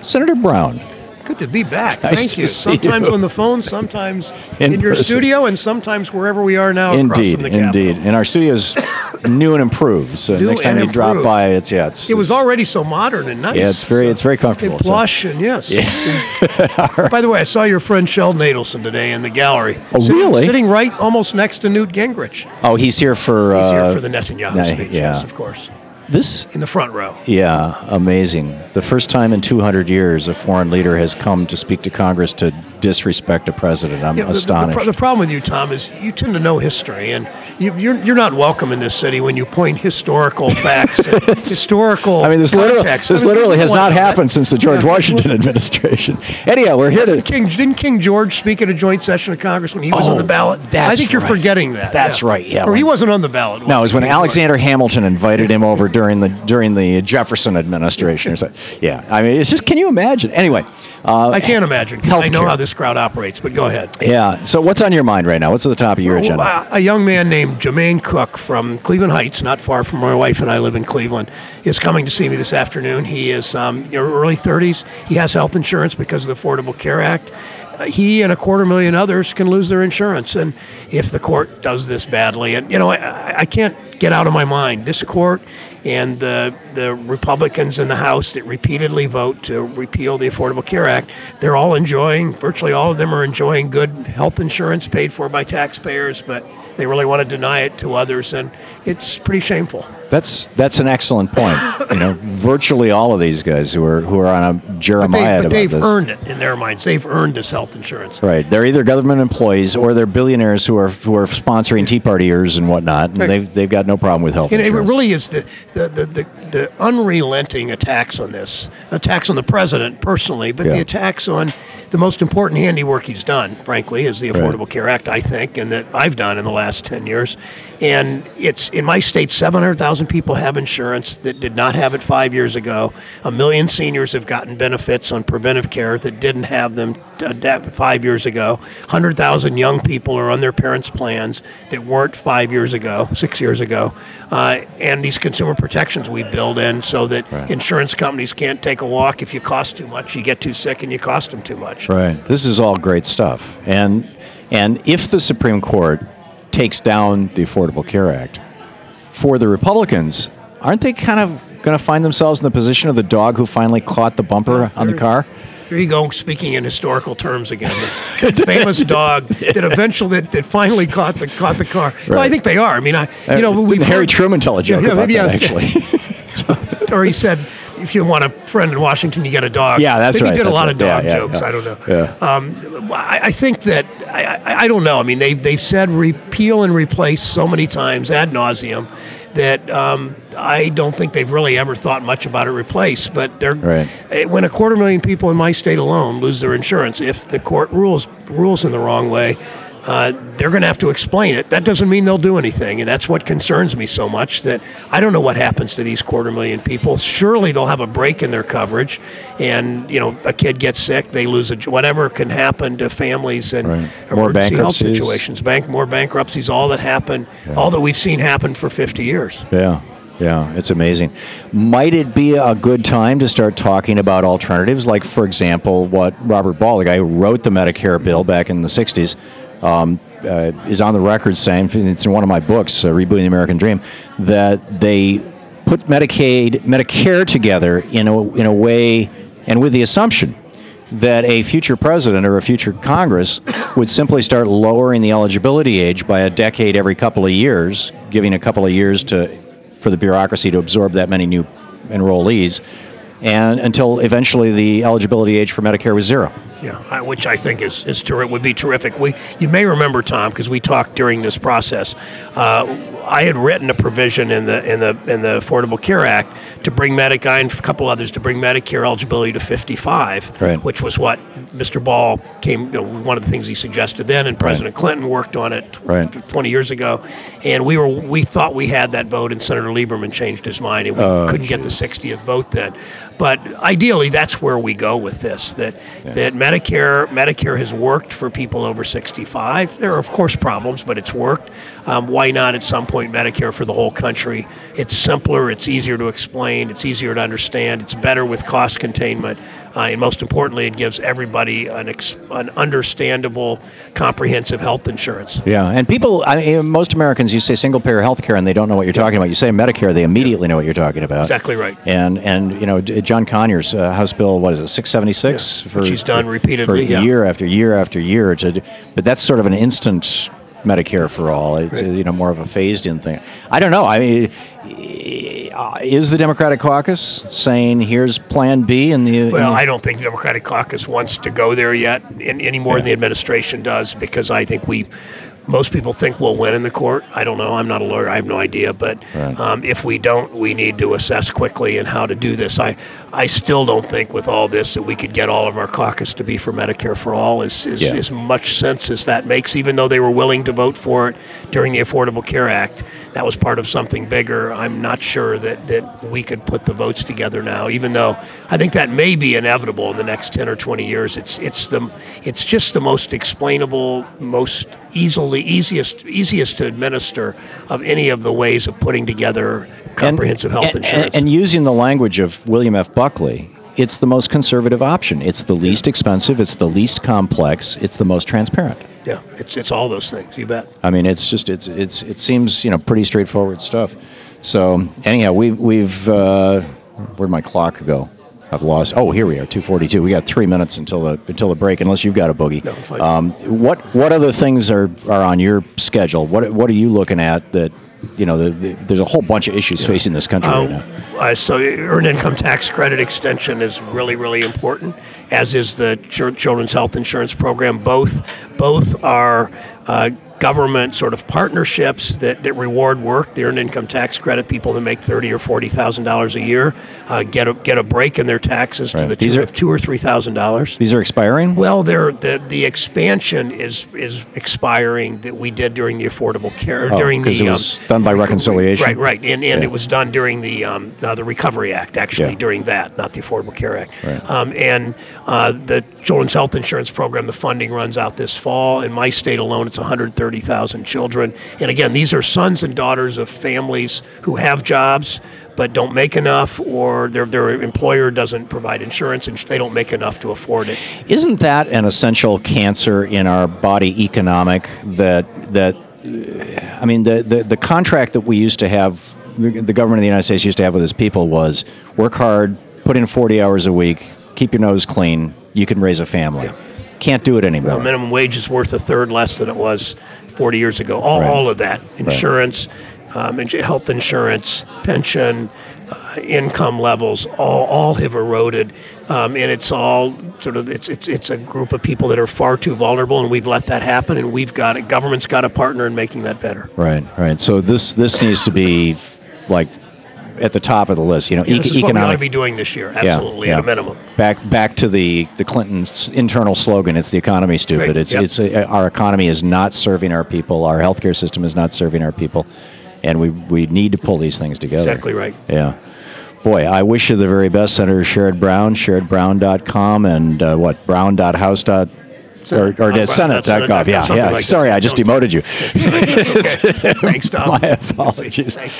Senator Brown. Good to be back. Nice Thank to you. see Sometimes you. on the phone, sometimes in your person. studio, and sometimes wherever we are now across from the Capitol. Indeed. And our studio's new and improved. So New next time and you drop improved. by, it was already so modern and nice. Yeah, it's very comfortable. And plush, and yes. Yeah. By the way, I saw your friend Sheldon Adelson today in the gallery. Oh, really? Sitting right almost next to Newt Gingrich. Oh, he's here for... He's here for the Netanyahu speech, yeah. yes, of course. This... In the front row. Yeah, amazing. The first time in 200 years a foreign leader has come to speak to Congress to disrespect a president. I'm astonished. The problem with you, Tom, is you tend to know history, and you're not welcome in this city when you point historical facts and historical this context. literally has not happened since the George Washington administration. Anyhow, we're here to... Didn't King George speak at a joint session of Congress when he was on the ballot? I think you're forgetting that. That's right, yeah. Or he wasn't on the ballot. No, it was when Alexander Hamilton invited him over during the Jefferson administration. Or something. Yeah, it's just, can you imagine? Anyway. I can't imagine. I know healthcare. how this crowd operates, but go ahead. Yeah, so what's on your mind right now? What's at the top of your agenda? A young man named Jermaine Cook from Cleveland Heights, not far from where my wife and I live in Cleveland, is coming to see me this afternoon. He is early 30s. He has health insurance because of the Affordable Care Act. He and 250,000 others can lose their insurance, and if the court does this badly, and I can't get out of my mind this court and the Republicans in the House that repeatedly vote to repeal the Affordable Care Act, they're all virtually all of them are enjoying good health insurance paid for by taxpayers, but they really want to deny it to others, and it's pretty shameful. That's an excellent point. Virtually all of these guys who are on a Jeremiah but they've about this. earned it in their minds. They've earned this health insurance. Right. They're either government employees or they're billionaires who are sponsoring Tea Partiers and whatnot. And Right. they've got no problem with health insurance. It really is the unrelenting attacks on this, attacks on the president personally, but the attacks on the most important handiwork he's done, frankly, is the Affordable Care Act, I think, and that I've done in the last 10 years. And it's in my state, 700,000 people have insurance that did not have it 5 years ago. 1 million seniors have gotten benefits on preventive care that didn't have them 5 years ago. 100,000 young people are on their parents' plans that weren't 5 years ago, 6 years ago. And these consumer protections we build in so that insurance companies can't take a walk. If you cost too much, you get too sick and you cost them too much. Right. This is all great stuff. And if the Supreme Court takes down the Affordable Care Act, for the Republicans, aren't they kind of going to find themselves in the position of the dog who finally caught the bumper on the car? Here you go, speaking in historical terms again. The famous dog that finally caught the car. Right. No, I think they are. I mean, Harry Truman tell a joke about that, actually. Or he said, if you want a friend in Washington, you get a dog. Yeah, that's right. He did a lot of dog Yeah, jokes. yeah. I don't know. Yeah. I think that I don't know. I mean, they've said repeal and replace so many times ad nauseum that I don't think they've really ever thought much about a replace. But when 250,000 people in my state alone lose their insurance, if the court rules in the wrong way, they're going to have to explain it. That doesn't mean they'll do anything, and that's what concerns me so much, that I don't know what happens to these 250,000 people. Surely they'll have a break in their coverage, and a kid gets sick, they lose whatever can happen to families and emergency health situations. More bankruptcies, all that happened, all that we've seen happen for 50 years. Yeah, it's amazing. Might it be a good time to start talking about alternatives? Like, for example, what Robert Ball, the guy who wrote the Medicare bill back in the 60s, is on the record saying, it's in one of my books, Rebooting the American Dream, that they put Medicare together in a way, and with the assumption that a future president or a future Congress would simply start lowering the eligibility age by a decade every couple of years, giving a couple of years for the bureaucracy to absorb that many new enrollees, and until eventually the eligibility age for Medicare was 0. Yeah, which I think would be terrific. You may remember, Tom, because we talked during this process. I had written a provision in the Affordable Care Act to bring and a couple others to bring Medicare eligibility to 55, which was what Mr. Ball one of the things he suggested then, and President Clinton worked on it 20 years ago. And we thought we had that vote, and Senator Lieberman changed his mind, and we couldn't get the 60th vote then. But ideally, that's where we go with this. That Medicare has worked for people over 65. There are, of course, problems, but it's worked. Why not at some point Medicare for the whole country? It's simpler, it's easier to explain, it's easier to understand, it's better with cost containment. And most importantly, it gives everybody an understandable, comprehensive health insurance. Yeah, and people, most Americans, you say single-payer health care, and they don't know what you're talking about. You say Medicare, they immediately know what you're talking about. Exactly right. And John Conyers, House Bill, what is it, 676? Which he's done repeatedly, for year after year after year. But that's sort of an instant Medicare for all. It's more of a phased-in thing. I don't know. I mean, is the Democratic caucus saying here's Plan B? Well, I don't think the Democratic caucus wants to go there yet, any more than the administration does, because I think most people think we'll win in the court. I don't know. I'm not a lawyer. I have no idea. But if we don't, we need to assess quickly and how to do this. I still don't think with all this that we could get all of our caucus to be for Medicare for all as much sense as that makes, even though they were willing to vote for it during the Affordable Care Act. That was part of something bigger. I'm not sure that we could put the votes together now, even though I think that may be inevitable in the next 10 or 20 years. It's just the most explainable, most easiest to administer of any of the ways of putting together comprehensive health insurance. And using the language of William F. Buckley, it's the most conservative option. It's the least expensive. It's the least complex. It's the most transparent. Yeah, it's all those things. You bet. I mean, it seems pretty straightforward stuff. So anyhow, we've where'd my clock go? I've lost. Oh, here we are, 2:42. We got 3 minutes until the break. Unless you've got a boogie. No, fine. What other things are on your schedule? What are you looking at that? There's a whole bunch of issues facing this country right now. So earned income tax credit extension is really, really important, as is the Children's Health Insurance Program. Both are government sort of partnerships that reward work. The earned income tax credit, people that make $30,000 or $40,000 a year get a break in their taxes to the tune of $2,000 or $3,000. These are expiring? Well, the expansion is expiring that we did during the Affordable Care during the. Because it was done by reconciliation. Right, and it was done during the Recovery Act, actually during that, not the Affordable Care Act. Right. The Children's Health Insurance Program, the funding runs out this fall. In my state alone, it's 130,000 children. And again, these are sons and daughters of families who have jobs but don't make enough, or their employer doesn't provide insurance and they don't make enough to afford it. Isn't that an essential cancer in our body economic the contract that we used to have, the government of the United States used to have with its people was work hard, put in 40 hours a week, keep your nose clean, you can raise a family. Yeah. Can't do it anymore. Well, minimum wage is worth a third less than it was 40 years ago. All of that, insurance, health insurance, pension, income levels, all have eroded, and it's all sort of it's a group of people that are far too vulnerable, and we've let that happen, and government's got a partner in making that better. Right. So this needs to be like at the top of the list, this is what we ought to be doing this year, absolutely, at a minimum. Back to the Clintons' internal slogan: "It's the economy, stupid." Right. Our economy is not serving our people. Our healthcare system is not serving our people, and we need to pull these things together. Exactly right. Yeah. Boy, I wish you the very best, Senator Sherrod Brown, SherrodBrown.com, and brown.house. Or Senate.gov. Yeah. Like Sorry, I just demoted you. Okay. Thanks, Tom. My apologies. Thanks.